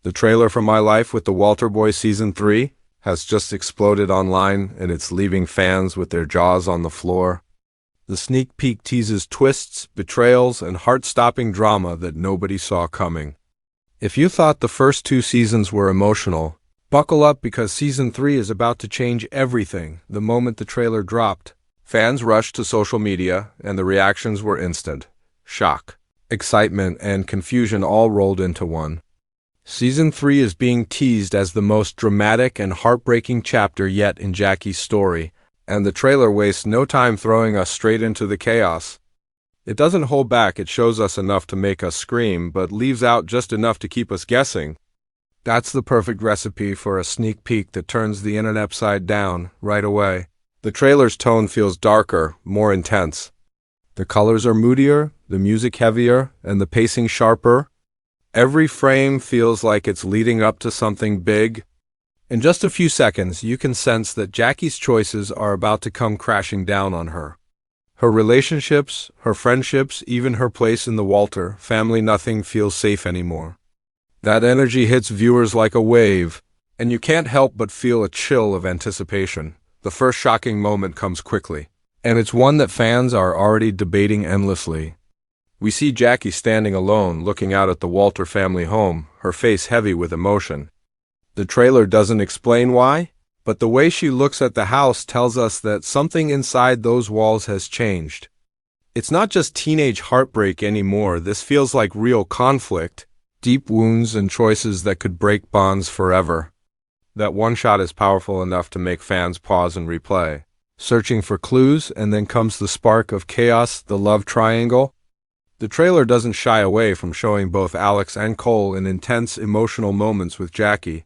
The trailer for My Life with the Walter Boy Season 3 has just exploded online, and it's leaving fans with their jaws on the floor. The sneak peek teases twists, betrayals, and heart-stopping drama that nobody saw coming. If you thought the first 2 seasons were emotional, buckle up because Season 3 is about to change everything. The moment the trailer dropped, fans rushed to social media, and the reactions were instant. Shock, excitement, and confusion all rolled into one. Season 3 is being teased as the most dramatic and heartbreaking chapter yet in Jackie's story, and the trailer wastes no time throwing us straight into the chaos. It doesn't hold back, it shows us enough to make us scream, but leaves out just enough to keep us guessing. That's the perfect recipe for a sneak peek that turns the internet upside down right away. The trailer's tone feels darker, more intense. The colors are moodier, the music heavier, and the pacing sharper. Every frame feels like it's leading up to something big. In just a few seconds, you can sense that Jackie's choices are about to come crashing down on her. Her relationships, her friendships, even her place in the Walter family, nothing feels safe anymore. That energy hits viewers like a wave, and you can't help but feel a chill of anticipation. The first shocking moment comes quickly, and it's one that fans are already debating endlessly. We see Jackie standing alone, looking out at the Walter family home, her face heavy with emotion. The trailer doesn't explain why, but the way she looks at the house tells us that something inside those walls has changed. It's not just teenage heartbreak anymore. This feels like real conflict, deep wounds and choices that could break bonds forever. That one shot is powerful enough to make fans pause and replay, searching for clues, and then comes the spark of chaos, the love triangle. The trailer doesn't shy away from showing both Alex and Cole in intense emotional moments with Jackie.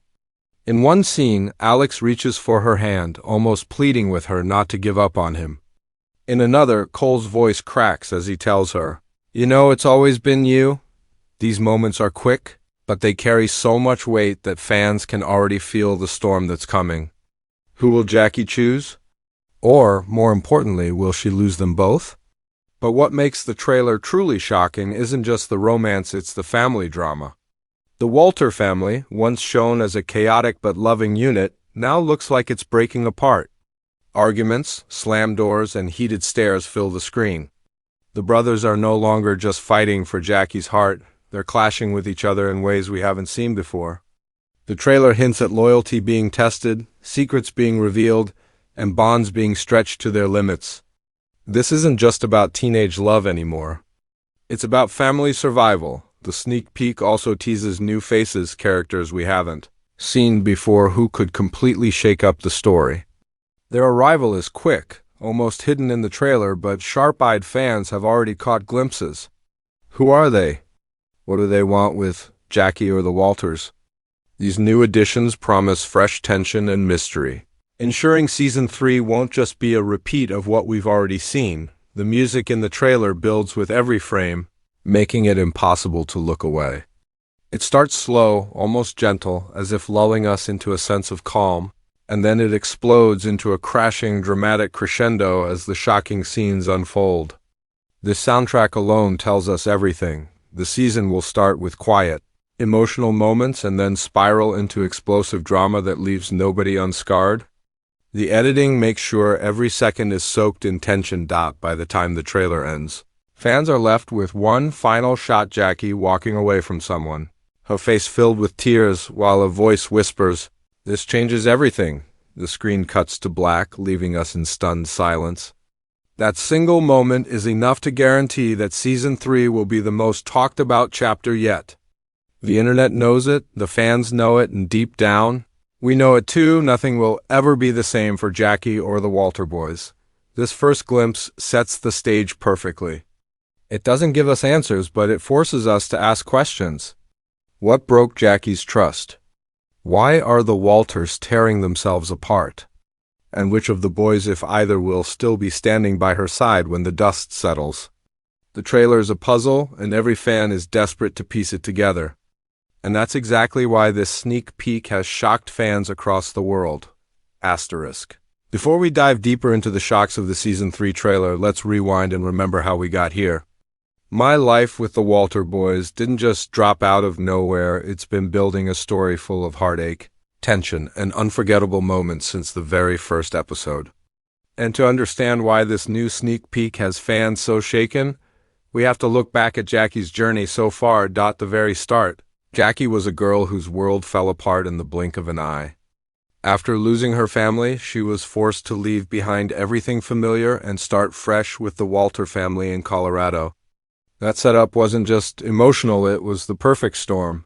In one scene, Alex reaches for her hand, almost pleading with her not to give up on him. In another, Cole's voice cracks as he tells her, "You know, it's always been you." These moments are quick, but they carry so much weight that fans can already feel the storm that's coming. Who will Jackie choose? Or, more importantly, will she lose them both? But what makes the trailer truly shocking isn't just the romance, it's the family drama. The Walter family, once shown as a chaotic but loving unit, now looks like it's breaking apart. Arguments, slammed doors, and heated stares fill the screen. The brothers are no longer just fighting for Jackie's heart, they're clashing with each other in ways we haven't seen before. The trailer hints at loyalty being tested, secrets being revealed, and bonds being stretched to their limits. This isn't just about teenage love anymore. It's about family survival. The sneak peek also teases new faces, characters we haven't seen before who could completely shake up the story. Their arrival is quick, almost hidden in the trailer, but sharp-eyed fans have already caught glimpses. Who are they? What do they want with Jackie or the Walters? These new additions promise fresh tension and mystery, ensuring Season 3 won't just be a repeat of what we've already seen. The music in the trailer builds with every frame, making it impossible to look away. It starts slow, almost gentle, as if lulling us into a sense of calm, and then it explodes into a crashing, dramatic crescendo as the shocking scenes unfold. This soundtrack alone tells us everything. The season will start with quiet, emotional moments and then spiral into explosive drama that leaves nobody unscarred. The editing makes sure every second is soaked in tension. By the time the trailer ends, fans are left with one final shot: Jackie walking away from someone, her face filled with tears while a voice whispers, "This changes everything." The screen cuts to black, leaving us in stunned silence. That single moment is enough to guarantee that Season 3 will be the most talked about chapter yet. The internet knows it, the fans know it, and deep down, we know it too. Nothing will ever be the same for Jackie or the Walter boys. This first glimpse sets the stage perfectly. It doesn't give us answers, but it forces us to ask questions. What broke Jackie's trust? Why are the Walters tearing themselves apart? And which of the boys, if either, will still be standing by her side when the dust settles? The trailer is a puzzle, and every fan is desperate to piece it together. And that's exactly why this sneak peek has shocked fans across the world. Asterisk. Before we dive deeper into the shocks of the Season 3 trailer, let's rewind and remember how we got here. My life with the Walter boys didn't just drop out of nowhere, it's been building a story full of heartache, tension, and unforgettable moments since the very first episode. And to understand why this new sneak peek has fans so shaken, we have to look back at Jackie's journey so far. The very start. Jackie was a girl whose world fell apart in the blink of an eye. After losing her family, she was forced to leave behind everything familiar and start fresh with the Walter family in Colorado. That setup wasn't just emotional, it was the perfect storm.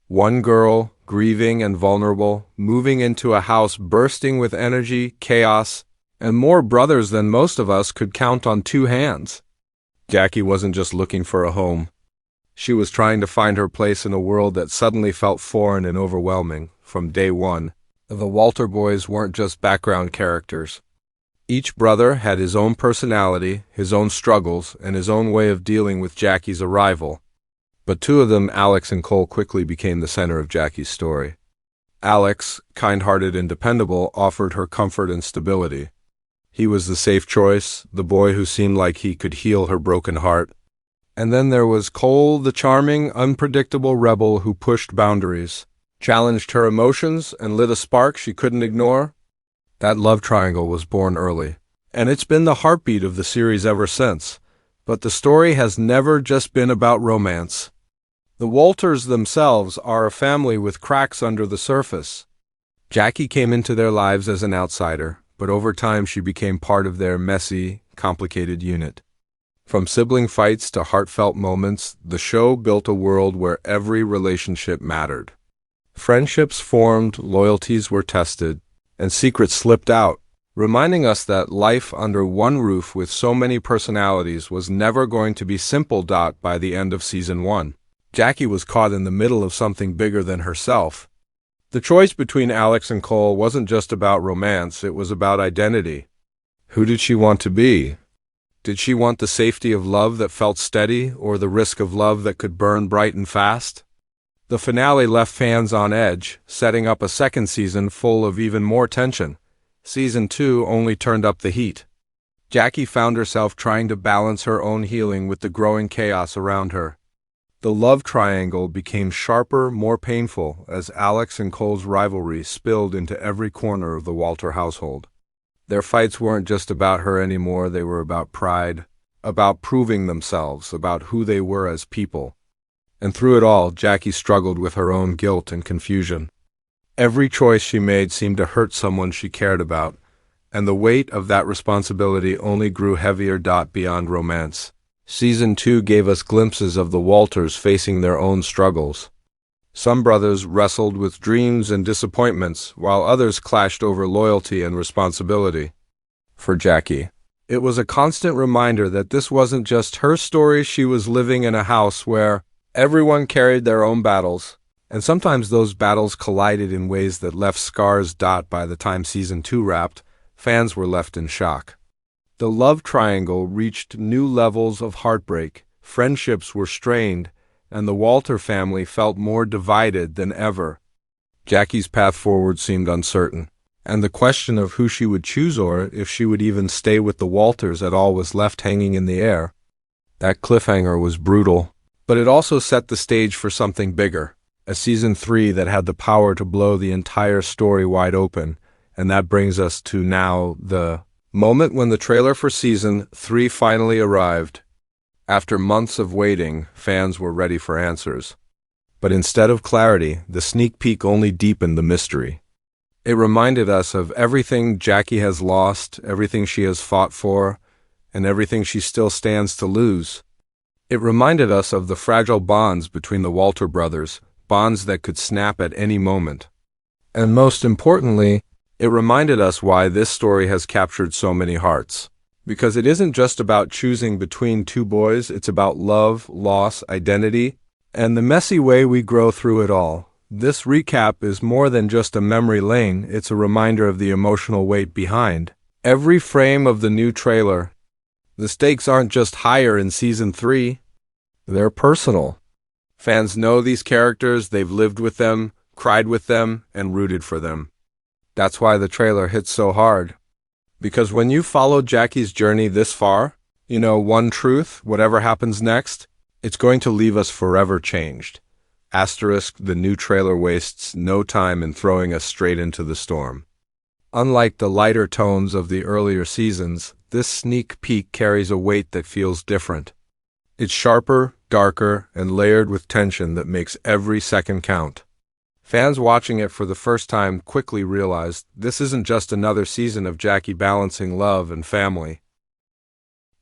One girl, grieving and vulnerable, moving into a house bursting with energy, chaos, and more brothers than most of us could count on two hands. Jackie wasn't just looking for a home. She was trying to find her place in a world that suddenly felt foreign and overwhelming. From day one, the Walter boys weren't just background characters. Each brother had his own personality, his own struggles, and his own way of dealing with Jackie's arrival. But two of them, Alex and Cole, quickly became the center of Jackie's story. Alex, kind-hearted and dependable, offered her comfort and stability. He was the safe choice, the boy who seemed like he could heal her broken heart. And then there was Cole, the charming, unpredictable rebel who pushed boundaries, challenged her emotions, and lit a spark she couldn't ignore. That love triangle was born early, and it's been the heartbeat of the series ever since. But the story has never just been about romance. The Walters themselves are a family with cracks under the surface. Jackie came into their lives as an outsider, but over time she became part of their messy, complicated unit. From sibling fights to heartfelt moments, the show built a world where every relationship mattered. Friendships formed, loyalties were tested, and secrets slipped out, reminding us that life under one roof with so many personalities was never going to be simple. By the end of season 1, Jackie was caught in the middle of something bigger than herself. The choice between Alex and Cole wasn't just about romance, it was about identity. Who did she want to be? Did she want the safety of love that felt steady, or the risk of love that could burn bright and fast? The finale left fans on edge, setting up a second season full of even more tension. Season 2 only turned up the heat. Jackie found herself trying to balance her own healing with the growing chaos around her. The love triangle became sharper, more painful, as Alex and Cole's rivalry spilled into every corner of the Walter household. Their fights weren't just about her anymore, they were about pride, about proving themselves, about who they were as people. And through it all, Jackie struggled with her own guilt and confusion. Every choice she made seemed to hurt someone she cared about, and the weight of that responsibility only grew heavier. Beyond romance, Season 2 gave us glimpses of the Walters facing their own struggles. Some brothers wrestled with dreams and disappointments, while others clashed over loyalty and responsibility. For Jackie, it was a constant reminder that this wasn't just her story. She was living in a house where everyone carried their own battles, and sometimes those battles collided in ways that left scars. By the time Season 2 wrapped, fans were left in shock. The love triangle reached new levels of heartbreak, friendships were strained, and the Walter family felt more divided than ever. Jackie's path forward seemed uncertain, and the question of who she would choose or if she would even stay with the Walters at all was left hanging in the air. That cliffhanger was brutal, but it also set the stage for something bigger, a Season 3 that had the power to blow the entire story wide open. And that brings us to now, the moment when the trailer for Season 3 finally arrived. After months of waiting, fans were ready for answers. But instead of clarity, the sneak peek only deepened the mystery. It reminded us of everything Jackie has lost, everything she has fought for, and everything she still stands to lose. It reminded us of the fragile bonds between the Walter brothers, bonds that could snap at any moment. And most importantly, it reminded us why this story has captured so many hearts. Because it isn't just about choosing between two boys, it's about love, loss, identity, and the messy way we grow through it all. This recap is more than just a memory lane, it's a reminder of the emotional weight behind every frame of the new trailer. The stakes aren't just higher in Season 3, they're personal. Fans know these characters, they've lived with them, cried with them, and rooted for them. That's why the trailer hits so hard. Because when you follow Jackie's journey this far, You know, one truth, whatever happens next, it's going to leave us forever changed. Asterisk, the new trailer wastes no time in throwing us straight into the storm. Unlike the lighter tones of the earlier seasons, this sneak peek carries a weight that feels different. It's sharper, darker, and layered with tension that makes every second count. Fans watching it for the first time quickly realized this isn't just another season of Jackie balancing love and family.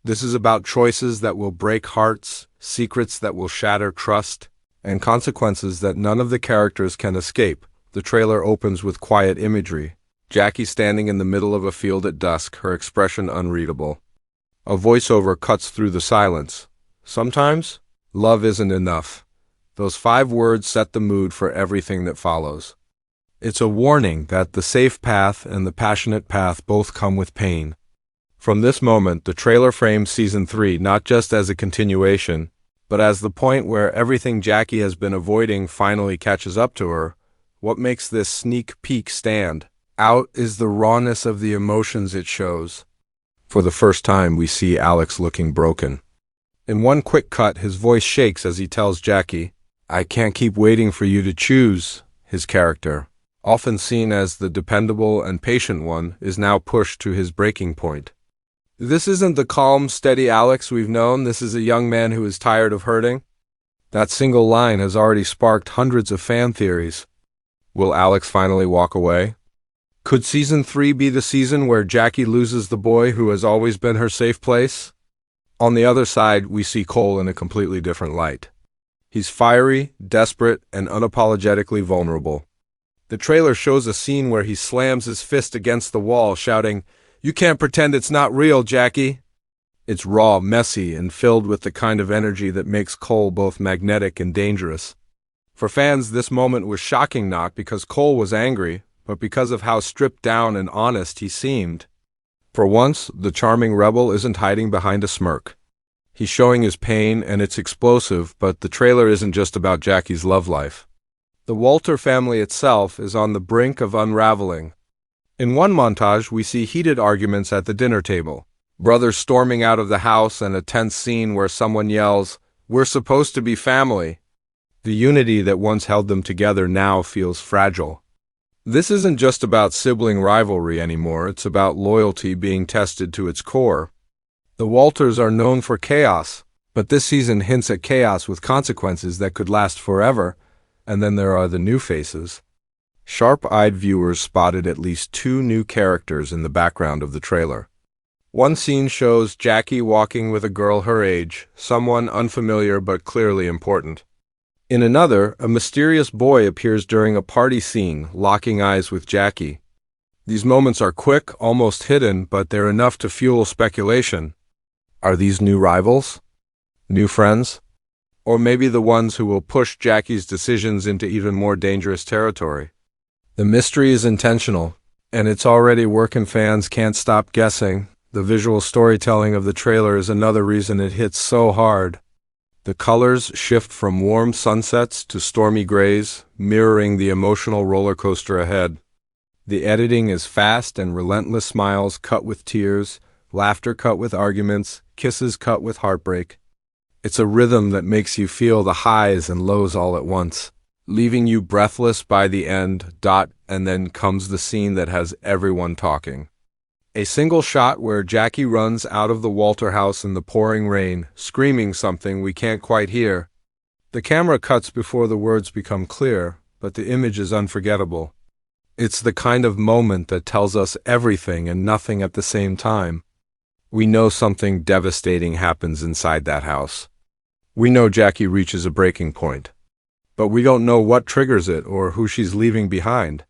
This is about choices that will break hearts, secrets that will shatter trust, and consequences that none of the characters can escape. The trailer opens with quiet imagery. Jackie standing in the middle of a field at dusk, her expression unreadable. A voiceover cuts through the silence. Sometimes, love isn't enough. Those 5 words set the mood for everything that follows. It's a warning that the safe path and the passionate path both come with pain. From this moment, the trailer frames Season 3 not just as a continuation, but as the point where everything Jackie has been avoiding finally catches up to her. What makes this sneak peek stand out is the rawness of the emotions it shows. For the first time, we see Alex looking broken. In one quick cut, his voice shakes as he tells Jackie, "I can't keep waiting for you to choose." His character, often seen as the dependable and patient one, is now pushed to his breaking point. This isn't the calm, steady Alex we've known. This is a young man who is tired of hurting. That single line has already sparked hundreds of fan theories. Will Alex finally walk away? Could Season 3 be the season where Jackie loses the boy who has always been her safe place? On the other side, we see Cole in a completely different light. He's fiery, desperate, and unapologetically vulnerable. The trailer shows a scene where he slams his fist against the wall, shouting, "You can't pretend it's not real, Jackie." It's raw, messy, and filled with the kind of energy that makes Cole both magnetic and dangerous. For fans, this moment was shocking not because Cole was angry, but because of how stripped down and honest he seemed. For once, the charming rebel isn't hiding behind a smirk. He's showing his pain, and it's explosive, but the trailer isn't just about Jackie's love life. The Walter family itself is on the brink of unraveling. In one montage, we see heated arguments at the dinner table. Brothers storming out of the house and a tense scene where someone yells, "We're supposed to be family." The unity that once held them together now feels fragile. This isn't just about sibling rivalry anymore, it's about loyalty being tested to its core. The Walters are known for chaos, but this season hints at chaos with consequences that could last forever, and then there are the new faces. Sharp-eyed viewers spotted at least 2 new characters in the background of the trailer. One scene shows Jackie walking with a girl her age, someone unfamiliar but clearly important. In another, a mysterious boy appears during a party scene, locking eyes with Jackie. These moments are quick, almost hidden, but they're enough to fuel speculation. Are these new rivals? New friends? Or maybe the ones who will push Jackie's decisions into even more dangerous territory? The mystery is intentional, and it's already working. Fans can't stop guessing. The visual storytelling of the trailer is another reason it hits so hard. The colors shift from warm sunsets to stormy grays, mirroring the emotional roller coaster ahead. The editing is fast and relentless, smiles cut with tears, laughter cut with arguments, kisses cut with heartbreak. It's a rhythm that makes you feel the highs and lows all at once, leaving you breathless by the end. And then comes the scene that has everyone talking. A single shot where Jackie runs out of the Walter house in the pouring rain, screaming something we can't quite hear. The camera cuts before the words become clear, but the image is unforgettable. It's the kind of moment that tells us everything and nothing at the same time. We know something devastating happens inside that house. We know Jackie reaches a breaking point, but we don't know what triggers it or who she's leaving behind.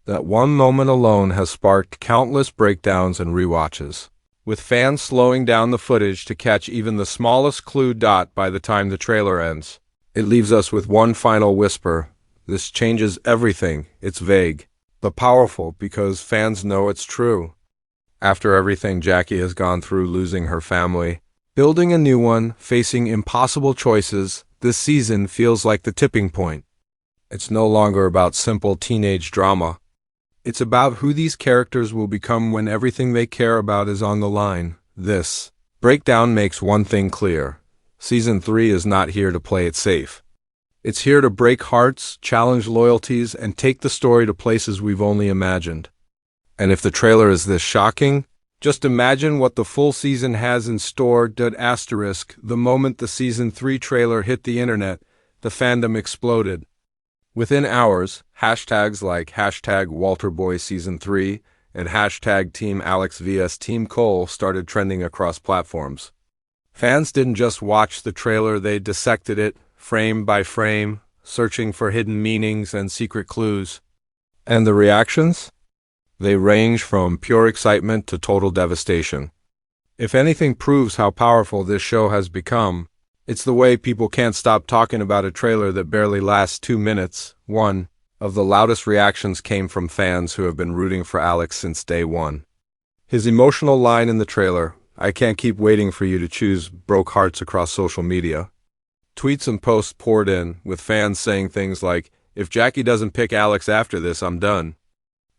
That one moment alone has sparked countless breakdowns and rewatches, with fans slowing down the footage to catch even the smallest clue. By the time the trailer ends, it leaves us with one final whisper. This changes everything. It's vague, but powerful because fans know it's true. After everything Jackie has gone through, losing her family, building a new one, facing impossible choices, this season feels like the tipping point. It's no longer about simple teenage drama. It's about who these characters will become when everything they care about is on the line. This, Breakdown makes one thing clear. Season 3 is not here to play it safe. It's here to break hearts, challenge loyalties, and take the story to places we've only imagined. And if the trailer is this shocking, just imagine what the full season has in store. The moment the Season 3 trailer hit the internet, the fandom exploded. Within hours, hashtags like #WalterBoySeason3 and #TeamAlexvs Team started trending across platforms. Fans didn't just watch the trailer, they dissected it, frame by frame, searching for hidden meanings and secret clues. And the reactions? They range from pure excitement to total devastation. If anything proves how powerful this show has become, it's the way people can't stop talking about a trailer that barely lasts 2 minutes. One of the loudest reactions came from fans who have been rooting for Alex since day one. His emotional line in the trailer, "I can't keep waiting for you to choose," broke hearts across social media. Tweets and posts poured in, with fans saying things like, "If Jackie doesn't pick Alex after this, I'm done."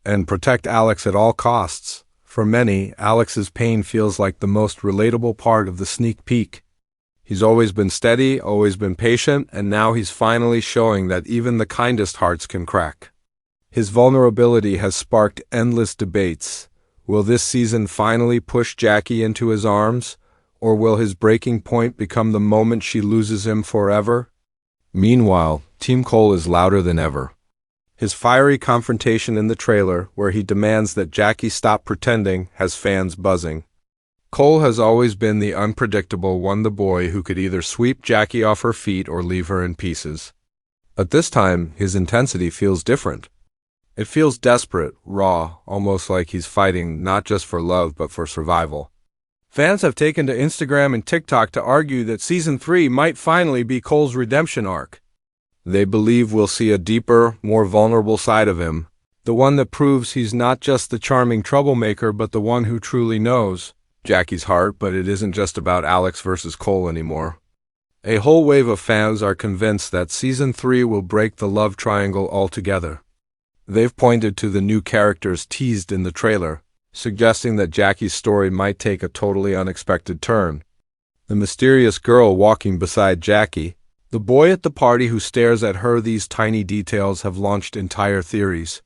And "protect Alex at all costs." For many, Alex's pain feels like the most relatable part of the sneak peek. He's always been steady, always been patient, and now he's finally showing that even the kindest hearts can crack. His vulnerability has sparked endless debates. Will this season finally push Jackie into his arms? Or will his breaking point become the moment she loses him forever? Meanwhile, Team Cole is louder than ever. His fiery confrontation in the trailer, where he demands that Jackie stop pretending, has fans buzzing. Cole has always been the unpredictable one, the boy who could either sweep Jackie off her feet or leave her in pieces. At this time, his intensity feels different. It feels desperate, raw, almost like he's fighting not just for love but for survival. Fans have taken to Instagram and TikTok to argue that Season 3 might finally be Cole's redemption arc. They believe we'll see a deeper, more vulnerable side of him, the one that proves he's not just the charming troublemaker but the one who truly knows Jackie's heart. But it isn't just about Alex versus Cole anymore. A whole wave of fans are convinced that Season 3 will break the love triangle altogether. They've pointed to the new characters teased in the trailer, suggesting that Jackie's story might take a totally unexpected turn. The mysterious girl walking beside Jackie, the boy at the party who stares at her, these tiny details have launched entire theories.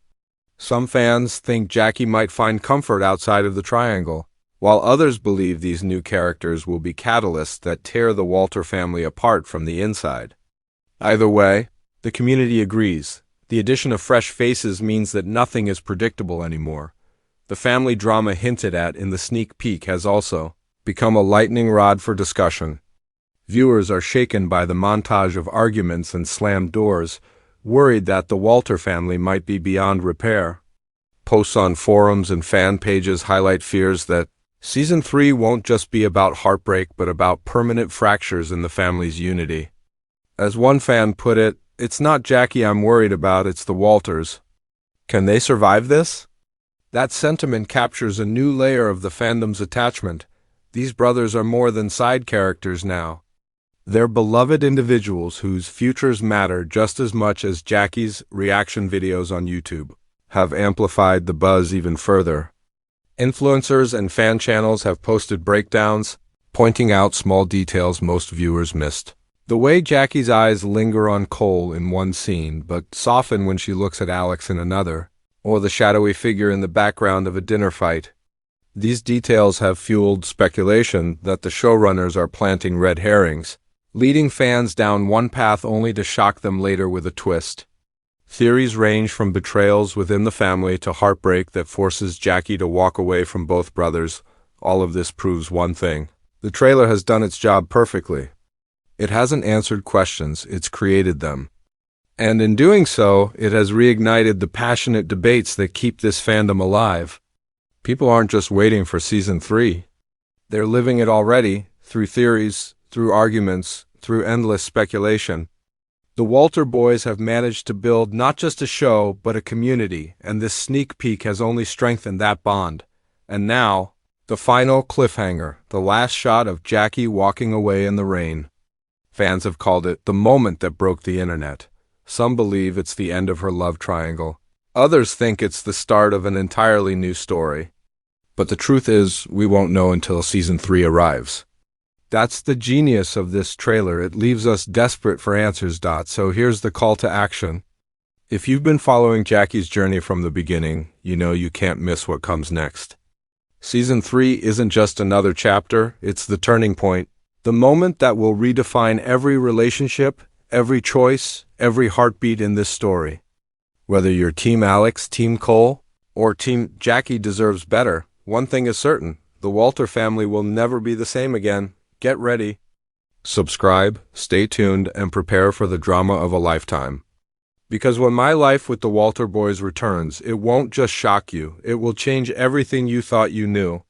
Some fans think Jackie might find comfort outside of the triangle, while others believe these new characters will be catalysts that tear the Walter family apart from the inside. Either way, the community agrees. The addition of fresh faces means that nothing is predictable anymore. The family drama hinted at in the sneak peek has also become a lightning rod for discussion. Viewers are shaken by the montage of arguments and slammed doors, worried that the Walter family might be beyond repair. Posts on forums and fan pages highlight fears that Season 3 won't just be about heartbreak but about permanent fractures in the family's unity. As one fan put it, "It's not Jackie I'm worried about, it's the Walters. Can they survive this?" That sentiment captures a new layer of the fandom's attachment. These brothers are more than side characters now. They're beloved individuals whose futures matter just as much as Jackie's. Reaction videos on YouTube have amplified the buzz even further. Influencers and fan channels have posted breakdowns, pointing out small details most viewers missed. The way Jackie's eyes linger on Cole in one scene but soften when she looks at Alex in another, or the shadowy figure in the background of a dinner fight. These details have fueled speculation that the showrunners are planting red herrings, leading fans down one path only to shock them later with a twist. Theories range from betrayals within the family to heartbreak that forces Jackie to walk away from both brothers. All of this proves one thing: the trailer has done its job perfectly. It hasn't answered questions, it's created them. And in doing so, it has reignited the passionate debates that keep this fandom alive. People aren't just waiting for Season 3. They're living it already, through theories, through arguments, through endless speculation. The Walter boys have managed to build not just a show, but a community, and this sneak peek has only strengthened that bond. And now, the final cliffhanger, the last shot of Jackie walking away in the rain. Fans have called it the moment that broke the internet. Some believe it's the end of her love triangle. Others think it's the start of an entirely new story. But the truth is, we won't know until Season 3 arrives. That's the genius of this trailer. It leaves us desperate for answers. So here's the call to action. If you've been following Jackie's journey from the beginning, you know you can't miss what comes next. Season 3 isn't just another chapter, it's the turning point. The moment that will redefine every relationship, every choice, every heartbeat in this story. Whether you're Team Alex, Team Cole, or Team Jackie deserves better, one thing is certain, the Walter family will never be the same again. Get ready. Subscribe, stay tuned, and prepare for the drama of a lifetime. Because when My Life with the Walter Boys returns, it won't just shock you, it will change everything you thought you knew.